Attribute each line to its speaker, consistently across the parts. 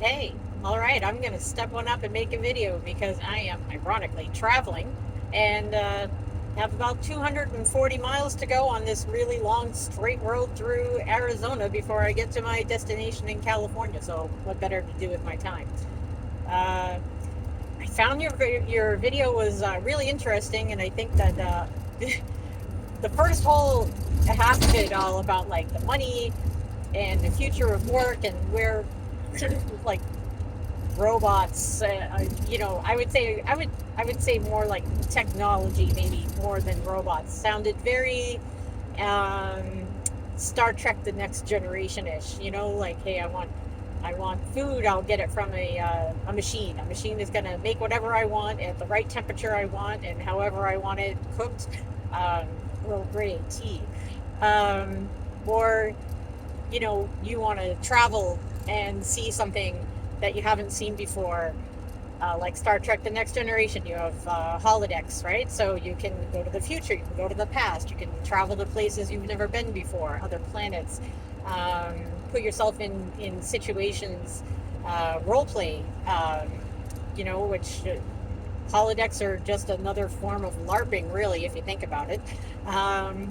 Speaker 1: Hey, all right, I'm going to step one up and make a video because I am ironically traveling and have about 240 miles to go on this really long straight road through Arizona before I get to my destination in California. So, what better to do with my time? Uh, I found your video was really interesting, and I think that the first whole half of it all about like the money and the future of work and where like robots. I would say more like technology, maybe more than robots. Sounded very um, Star Trek: The Next Generation ish. Like hey, I want food. I'll get it from a machine. A machine is gonna make whatever I want at the right temperature I want and however I want it cooked. Um, Earl Grey tea. Um, or you want to travel and see something that you haven't seen before, like Star Trek: The Next Generation. You have holodecks, right? So you can go to the future, you can go to the past, you can travel to places you've never been before, other planets, put yourself in situations, role play, which holodecks are just another form of LARPing, really, if you think about it. Um,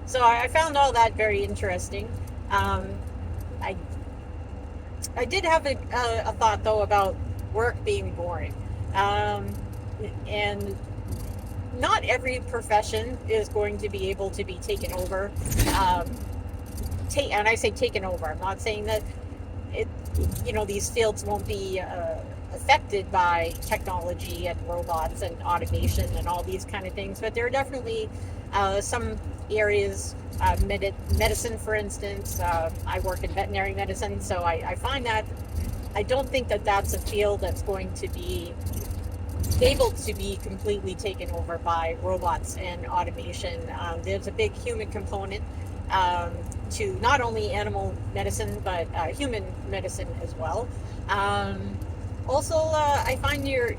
Speaker 1: so I found all that very interesting. Um, I I did have a thought though about work being boring, um, and not every profession is going to be able to be taken over. Um, and I say taken over. I'm not saying that it, these fields won't be affected by technology and robots and automation and all these kind of things, but there are definitely some areas, medicine, for instance. I work in veterinary medicine, so I find that I don't think that that's a field that's going to be able to be completely taken over by robots and automation. There's a big human component um, to not only animal medicine but human medicine as well. Um, Also, I find your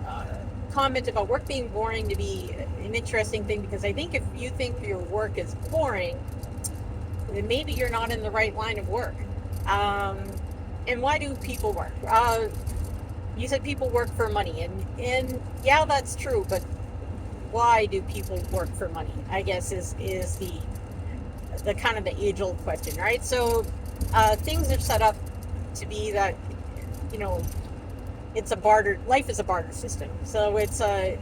Speaker 1: uh, comment about work being boring to be an interesting thing because I think if you think your work is boring, then maybe you're not in the right line of work. Um, and why do people work? You said people work for money, and yeah, that's true. But why do people work for money? I guess is the kind of the age old question, right? So things are set up to be that you know it's a barter. Life is a barter system, so it's a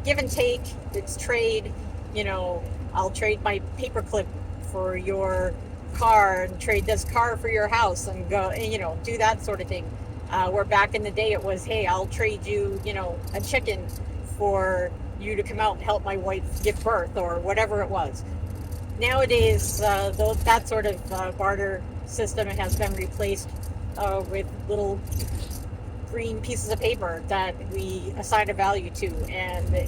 Speaker 1: give and take. It's trade. You know, I'll trade my paperclip for your car, and trade this car for your house, and go and do that sort of thing. Where back in the day it was, hey, I'll trade you, a chicken for you to come out and help my wife give birth or whatever it was. Nowadays, that sort of barter system has been replaced with little green pieces of paper that we assign a value to. And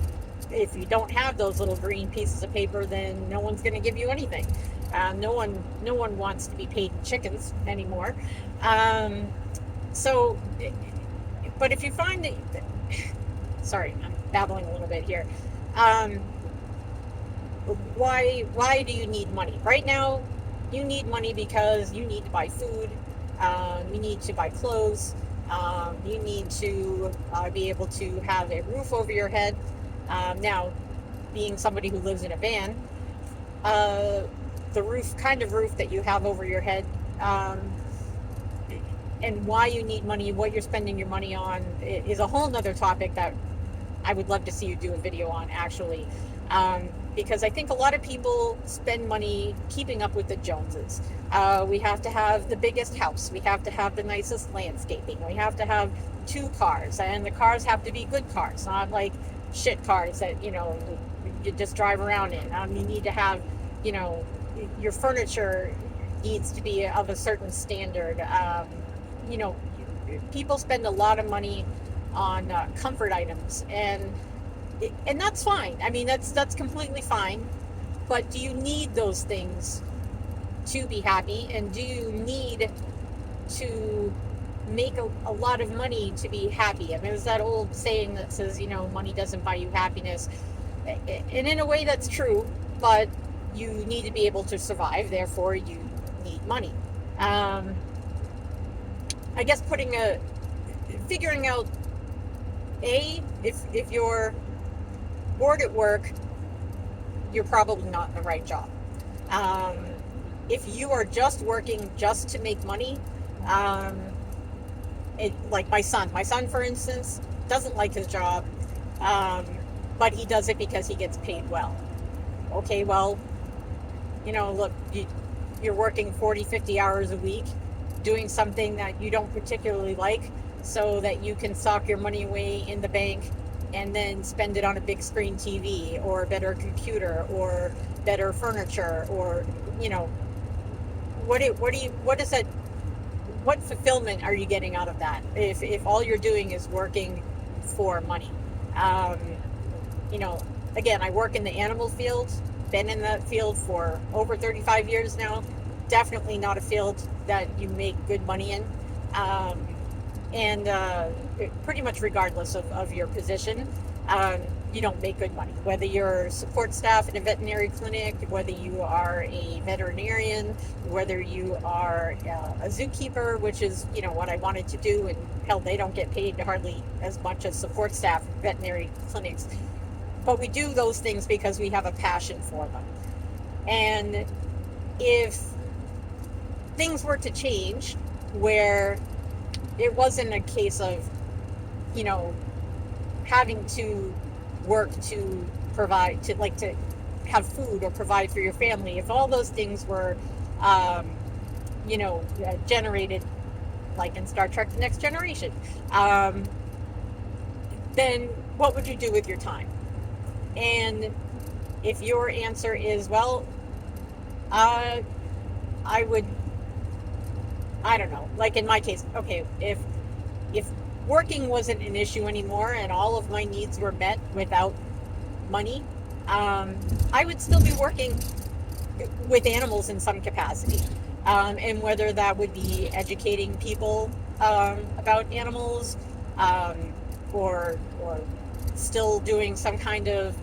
Speaker 1: if you don't have those little green pieces of paper, then no one's going to give you anything. No one wants to be paid in chickens anymore. Um, so, but if you find that, sorry, I'm babbling a little bit here. Um, why do you need money right now? You need money because you need to buy food, you need to buy clothes, you need to be able to have a roof over your head. Now, being somebody who lives in a van, uh, the roof that you have over your head, um, and why you need money, what you're spending your money on, is a whole nother topic that I would love to see you do a video on, actually. Because I think a lot of people spend money keeping up with the Joneses. We have to have the biggest house. We have to have the nicest landscaping. We have to have two cars, and the cars have to be good cars, not like shit cars that you just drive around in. You need to have, you know, your furniture needs to be of a certain standard. You know, People spend a lot of money on comfort items, and that's fine. I mean, that's completely fine. But do you need those things to be happy? And do you need to make a lot of money to be happy? I mean, there's that old saying that says, money doesn't buy you happiness. And in a way, that's true. But you need to be able to survive. Therefore, you need money. Um, I guess figuring out, if you're bored at work, you're probably not in the right job. Um, if you are just working just to make money, um, like my son, for instance, doesn't like his job, um, but he does it because he gets paid well. Okay, well, look, you're working 40, 50 hours a week doing something that you don't particularly like so that you can sock your money away in the bank and then spend it on a big screen TV or a better computer or better furniture, or you know what is that, what fulfillment are you getting out of that if all you're doing is working for money? um, you know, Again, I work in the animal field, been in that field for over 35 years now. Definitely not a field that you make good money in. Um, and Pretty much regardless of your position, um, you don't make good money. Whether you're support staff in a veterinary clinic, whether you are a veterinarian, whether you are a zookeeper, which is what I wanted to do, and hell, they don't get paid hardly as much as support staff in veterinary clinics. But we do those things because we have a passion for them. And if things were to change where it wasn't a case of, you know, having to work to provide, to have food or provide for your family, if all those things were, um, generated like in Star Trek The Next Generation, um, then what would you do with your time? And if your answer is, well, uh, I would, I don't know, like in my case, okay, if working wasn't an issue anymore and all of my needs were met without money, um, I would still be working with animals in some capacity. And whether that would be educating people about animals, um, or still doing some kind of,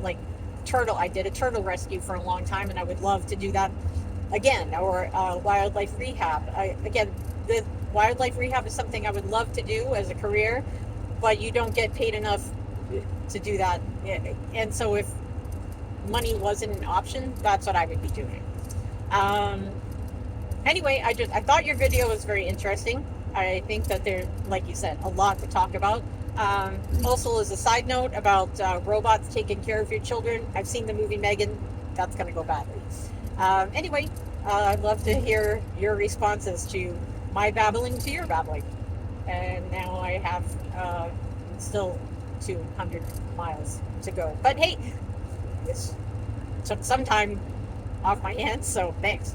Speaker 1: like turtle. I did a turtle rescue for a long time, and I would love to do that again, or wildlife rehab. Again, the wildlife rehab is something I would love to do as a career, but you don't get paid enough to do that. And so if money wasn't an option, that's what I would be doing. Um, anyway, I thought your video was very interesting. I think that there's, like you said, a lot to talk about. Also, as a side note about robots taking care of your children, I've seen the movie Megan. That's going to go badly. Anyway, I'd love to hear your responses to my babbling to your babbling. And now I have still 200 miles to go. But hey, this took some time off my hands, so thanks.